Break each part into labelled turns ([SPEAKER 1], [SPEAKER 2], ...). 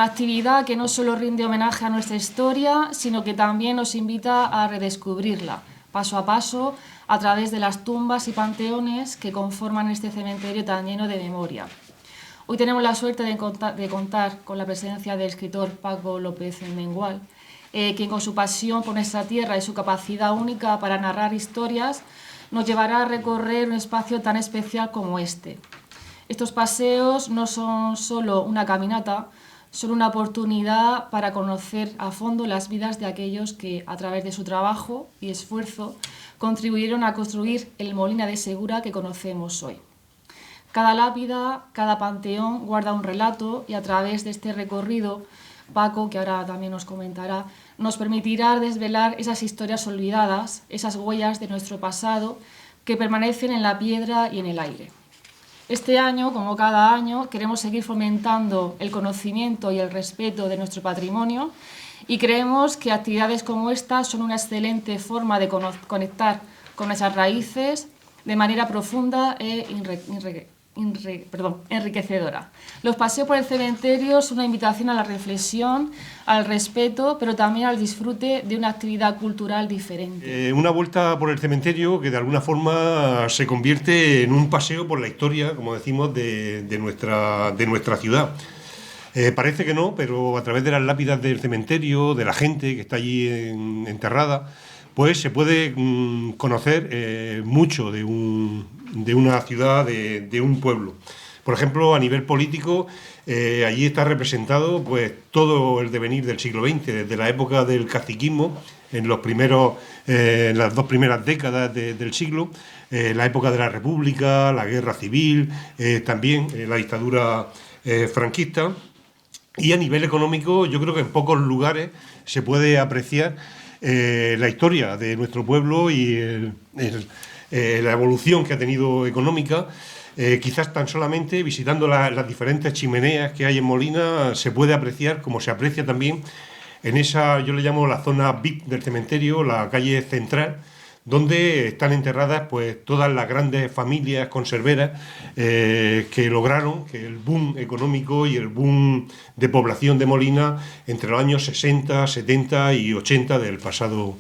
[SPEAKER 1] una actividad que no solo rinde homenaje a nuestra historia, sino que también nos invita a redescubrirla, paso a paso, a través de las tumbas y panteones que conforman este cementerio tan lleno de memoria. Hoy tenemos la suerte de contar con la presencia del escritor Paco López Mengual, quien con su pasión por nuestra tierra y su capacidad única para narrar historias nos llevará a recorrer un espacio tan especial como este. Estos paseos no son solo una caminata, son una oportunidad para conocer a fondo las vidas de aquellos que, a través de su trabajo y esfuerzo, contribuyeron a construir el Molina de Segura que conocemos hoy. Cada lápida, cada panteón guarda un relato y a través de este recorrido, Paco, que ahora también nos comentará, nos permitirá desvelar esas historias olvidadas, esas huellas de nuestro pasado que permanecen en la piedra y en el aire. Este año, como cada año, queremos seguir fomentando el conocimiento y el respeto de nuestro patrimonio y creemos que actividades como esta son una excelente forma de conectar con nuestras raíces de manera profunda e enriquecedora. Los paseos por el cementerio son una invitación a la reflexión, al respeto, pero también al disfrute de una actividad cultural diferente.
[SPEAKER 2] Una vuelta por el cementerio que de alguna forma se convierte en un paseo por la historia, como decimos, de nuestra ciudad. Parece que no, pero a través de las lápidas del cementerio, de la gente que está allí enterrada, pues se puede conocer mucho de una ciudad, de un pueblo. Por ejemplo, a nivel político, allí está representado pues todo el devenir del siglo XX, desde la época del caciquismo, en las dos primeras décadas del siglo, la época de la República, la Guerra Civil, también la dictadura franquista. Y a nivel económico, yo creo que en pocos lugares se puede apreciar la historia de nuestro pueblo y la evolución que ha tenido económica. Quizás tan solamente visitando las diferentes chimeneas que hay en Molina se puede apreciar, como se aprecia también en esa, yo le llamo la zona VIP del cementerio, la calle central, donde están enterradas pues todas las grandes familias conserveras que lograron que el boom económico y el boom de población de Molina entre los años 60, 70 y 80 del pasado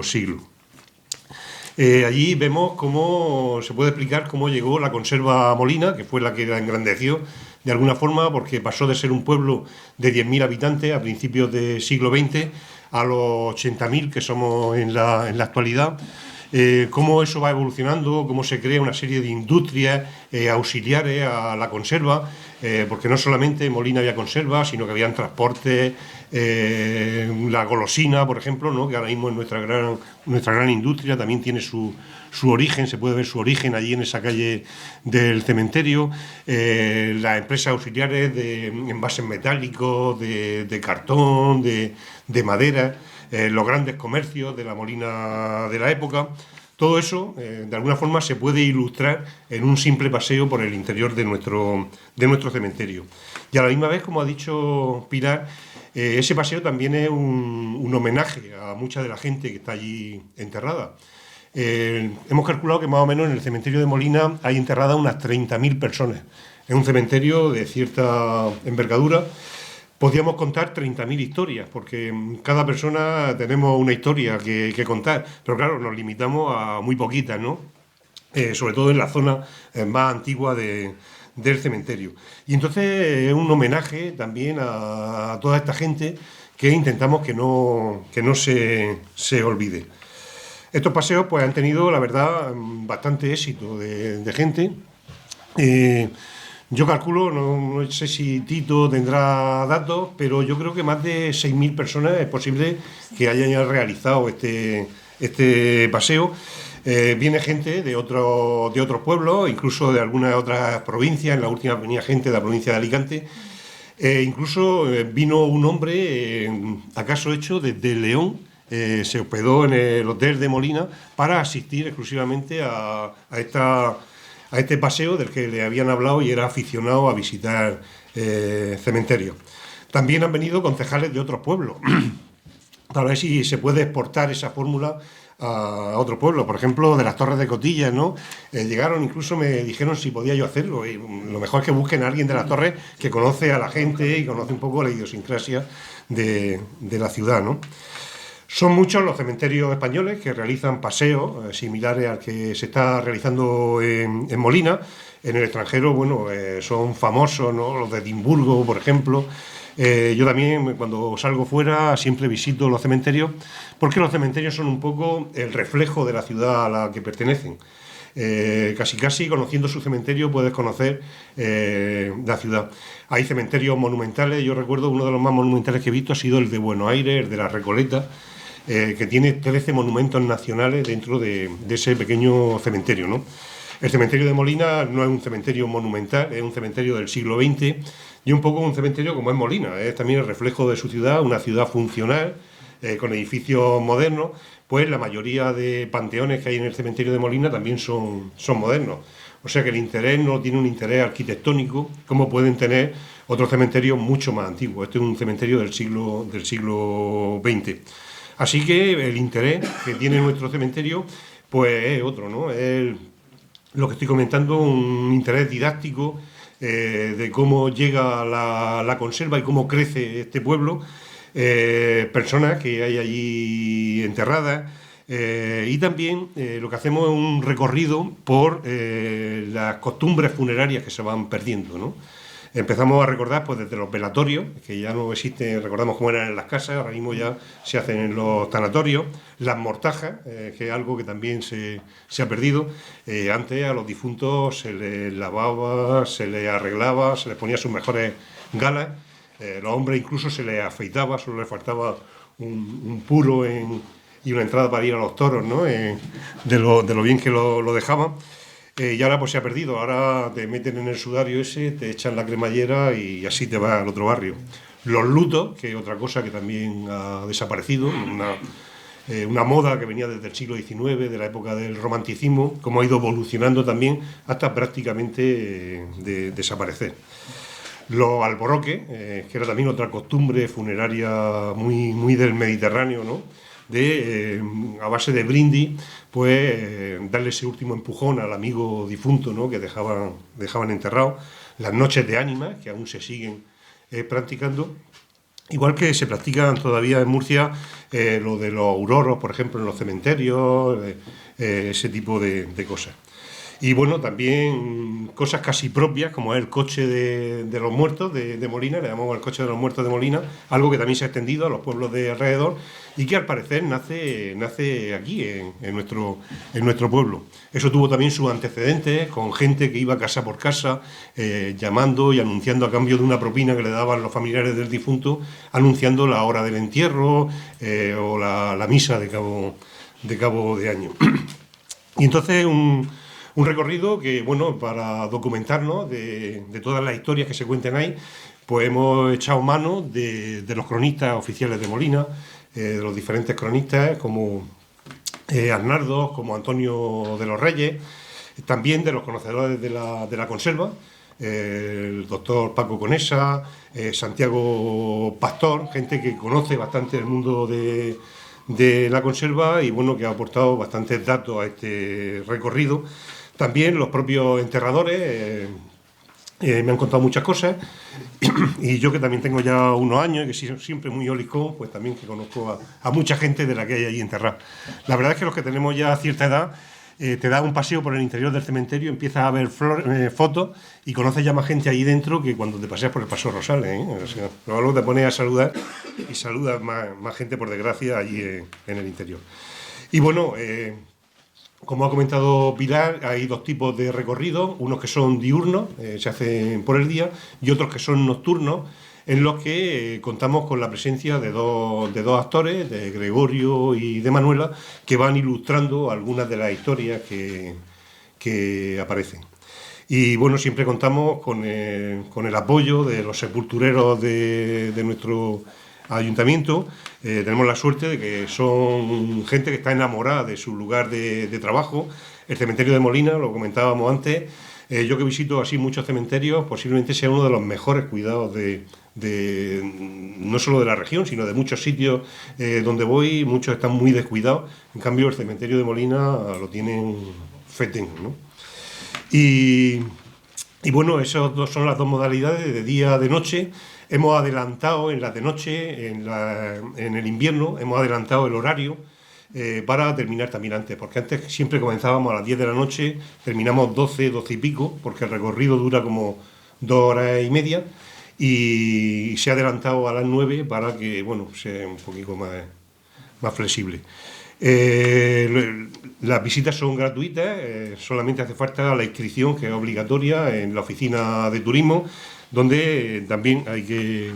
[SPEAKER 2] siglo. Allí vemos cómo se puede explicar cómo llegó la conserva a Molina, que fue la que la engrandeció de alguna forma, porque pasó de ser un pueblo de 10.000 habitantes a principios del siglo XX a los 80.000 que somos en la actualidad. Cómo eso va evolucionando, cómo se crea una serie de industrias auxiliares a la conserva, porque no solamente en Molina había conserva, sino que habían transportes, la golosina, por ejemplo, ¿no? Que ahora mismo es nuestra gran industria, también tiene su origen, se puede ver su origen allí en esa calle del cementerio, las empresas auxiliares de envases metálicos, de cartón, de madera, los grandes comercios de la Molina de la época. Todo eso, de alguna forma, se puede ilustrar en un simple paseo por el interior de nuestro cementerio. Y a la misma vez, como ha dicho Pilar, ese paseo también es un homenaje a mucha de la gente que está allí enterrada. Hemos calculado que más o menos en el cementerio de Molina hay enterradas unas 30.000 personas. Es un cementerio de cierta envergadura. Podríamos contar 30.000 historias, porque cada persona tenemos una historia que contar, pero claro, nos limitamos a muy poquitas, ¿no? Sobre todo en la zona más antigua del cementerio. Y entonces es un homenaje también a toda esta gente que intentamos que no se olvide. Estos paseos pues han tenido, la verdad, bastante éxito de gente. Yo calculo, no sé si Tito tendrá datos, pero yo creo que más de 6.000 personas es posible que hayan realizado este paseo. Viene gente de otros pueblos, incluso de algunas otras provincias. En la última venía gente de la provincia de Alicante. Incluso vino un hombre, acaso hecho desde León, se hospedó en el hotel de Molina para asistir exclusivamente a este paseo del que le habían hablado y era aficionado a visitar cementerios. También han venido concejales de otros pueblos. para ver si se puede exportar esa fórmula a otro pueblo, por ejemplo, de las Torres de Cotillas, ¿no? Llegaron, incluso me dijeron si podía yo hacerlo, y lo mejor es que busquen a alguien de las Torres que conoce a la gente y conoce un poco la idiosincrasia de la ciudad, ¿no? Son muchos los cementerios españoles que realizan paseos similares al que se está realizando en Molina. En el extranjero, bueno, son famosos, ¿no? Los de Edimburgo, por ejemplo. Yo también, cuando salgo fuera, siempre visito los cementerios, porque los cementerios son un poco el reflejo de la ciudad a la que pertenecen. Casi conociendo su cementerio puedes conocer la ciudad. Hay cementerios monumentales. Yo recuerdo uno de los más monumentales que he visto ha sido el de Buenos Aires, el de la Recoleta, que tiene 13 monumentos nacionales dentro de ese pequeño cementerio, ¿no? El cementerio de Molina no es un cementerio monumental, es un cementerio del siglo XX y un poco un cementerio como es Molina, es también el reflejo de su ciudad, una ciudad funcional, con edificios modernos. Pues la mayoría de panteones que hay en el cementerio de Molina también son modernos. O sea que el interés no tiene un interés arquitectónico como pueden tener otros cementerios mucho más antiguos. Este es un cementerio del siglo XX. Así que el interés que tiene nuestro cementerio pues es otro, ¿no? Es lo que estoy comentando, un interés didáctico de cómo llega la conserva y cómo crece este pueblo, personas que hay allí enterradas, y también lo que hacemos es un recorrido por las costumbres funerarias que se van perdiendo, ¿no? Empezamos a recordar pues desde los velatorios, que ya no existen, recordamos cómo eran en las casas, ahora mismo ya se hacen en los tanatorios, las mortajas, que es algo que también se ha perdido. Antes a los difuntos se les lavaba, se les arreglaba, se les ponía sus mejores galas, los hombres incluso se les afeitaba, solo les faltaba un puro y una entrada para ir a los toros, ¿no? De lo bien que lo dejaban. Y ahora pues se ha perdido, ahora te meten en el sudario ese, te echan la cremallera y así te vas al otro barrio. Los lutos, que es otra cosa que también ha desaparecido, una moda que venía desde el siglo XIX, de la época del romanticismo, como ha ido evolucionando también hasta prácticamente desaparecer. Los alboroques, que era también otra costumbre funeraria muy del Mediterráneo, ¿no? A base de brindis, pues darle ese último empujón al amigo difunto, ¿no? Que dejaban enterrado. Las noches de ánimas, que aún se siguen practicando. Igual que se practican todavía en Murcia lo de los auroros, por ejemplo, en los cementerios, ese tipo de cosas. Y bueno, también cosas casi propias, como es el coche de los muertos de Molina, le llamamos el coche de los muertos de Molina, algo que también se ha extendido a los pueblos de alrededor y que al parecer nace aquí, en nuestro pueblo. Eso tuvo también sus antecedentes, con gente que iba casa por casa, llamando y anunciando a cambio de una propina que le daban los familiares del difunto, anunciando la hora del entierro o la misa de cabo de año. Y entonces un recorrido que, bueno, para documentarnos de todas las historias que se cuentan ahí, pues hemos echado mano de los cronistas oficiales de Molina, de los diferentes cronistas, como Arnaldo, como Antonio de los Reyes, también de los conocedores de la conserva, el doctor Paco Conesa, Santiago Pastor, gente que conoce bastante el mundo de la conserva y, bueno, que ha aportado bastantes datos a este recorrido. También los propios enterradores me han contado muchas cosas y yo, que también tengo ya unos años y que soy siempre muy olicón, pues también que conozco a mucha gente de la que hay allí enterrada. La verdad es que los que tenemos ya cierta edad, te da un paseo por el interior del cementerio, empiezas a ver fotos y conoces ya más gente allí dentro que cuando te paseas por el Paso Rosales, ¿eh? O sea, luego te pones a saludar y saludas más gente, por desgracia, allí en el interior. Y bueno, como ha comentado Pilar, hay dos tipos de recorridos, unos que son diurnos, se hacen por el día, y otros que son nocturnos, en los que contamos con la presencia de dos actores, de Gregorio y de Manuela, que van ilustrando algunas de las historias que aparecen. Y bueno, siempre contamos con el apoyo de los sepultureros de nuestro ayuntamiento. Tenemos la suerte de que son gente que está enamorada de su lugar de trabajo. El cementerio de Molina, lo comentábamos antes, Yo que visito así muchos cementerios, posiblemente sea uno de los mejores cuidados no solo de la región, sino de muchos sitios donde voy. Muchos están muy descuidados. En cambio, el cementerio de Molina lo tienen fetén, ¿no? Y bueno, esas son las dos modalidades, de día, de noche. Hemos adelantado en las de noche, en el invierno, hemos adelantado el horario para terminar también antes, porque antes siempre comenzábamos a las 10 de la noche, terminamos 12 y pico, porque el recorrido dura como 2 horas y media, y se ha adelantado a las 9 para que, bueno, sea un poquito más flexible. Las visitas son gratuitas, solamente hace falta la inscripción, que es obligatoria en la oficina de turismo, donde también hay que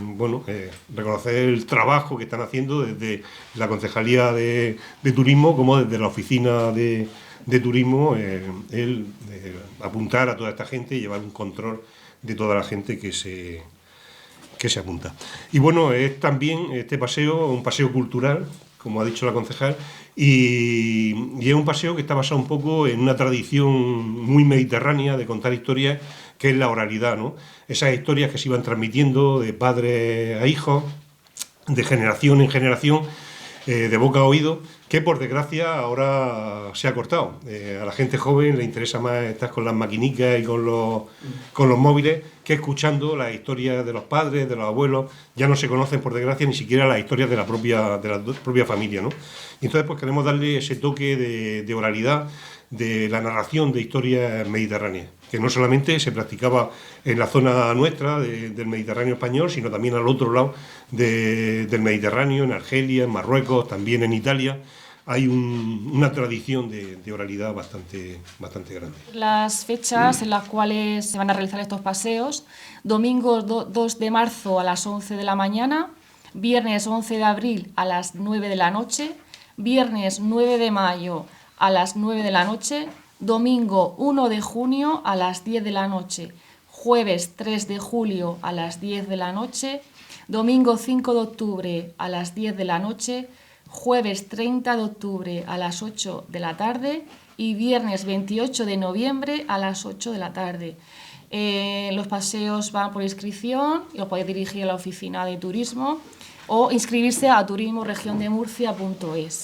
[SPEAKER 2] reconocer el trabajo que están haciendo desde la Concejalía de Turismo como desde la oficina de turismo, apuntar a toda esta gente y llevar un control de toda la gente que se apunta. Y bueno, es también este paseo un paseo cultural, como ha dicho la concejal, y es un paseo que está basado un poco en una tradición muy mediterránea de contar historias, que es la oralidad, ¿no? Esas historias que se iban transmitiendo de padre a hijo, de generación en generación, de boca a oído, que por desgracia ahora se ha cortado. A la gente joven le interesa más estar con las maquinicas y con los móviles que escuchando las historias de los padres, de los abuelos. Ya no se conocen, por desgracia, ni siquiera las historias de la propia familia, ¿no? Y entonces pues queremos darle ese toque de oralidad, de la narración de historias mediterráneas, que no solamente se practicaba en la zona nuestra del Mediterráneo español, sino también al otro lado del Mediterráneo, en Argelia, en Marruecos, también en Italia. Hay una tradición de oralidad bastante grande.
[SPEAKER 1] Las fechas en las cuales se van a realizar estos paseos: domingo 2 de marzo a las 11 de la mañana, viernes 11 de abril a las 9 de la noche, viernes 9 de mayo a las 9 de la noche, domingo 1 de junio a las 10 de la noche, jueves 3 de julio a las 10 de la noche, domingo 5 de octubre a las 10 de la noche, jueves 30 de octubre a las 8 de la tarde y viernes 28 de noviembre a las 8 de la tarde. Los paseos van por inscripción y os podéis dirigir a la oficina de turismo o inscribirse a turismoregiondemurcia.es.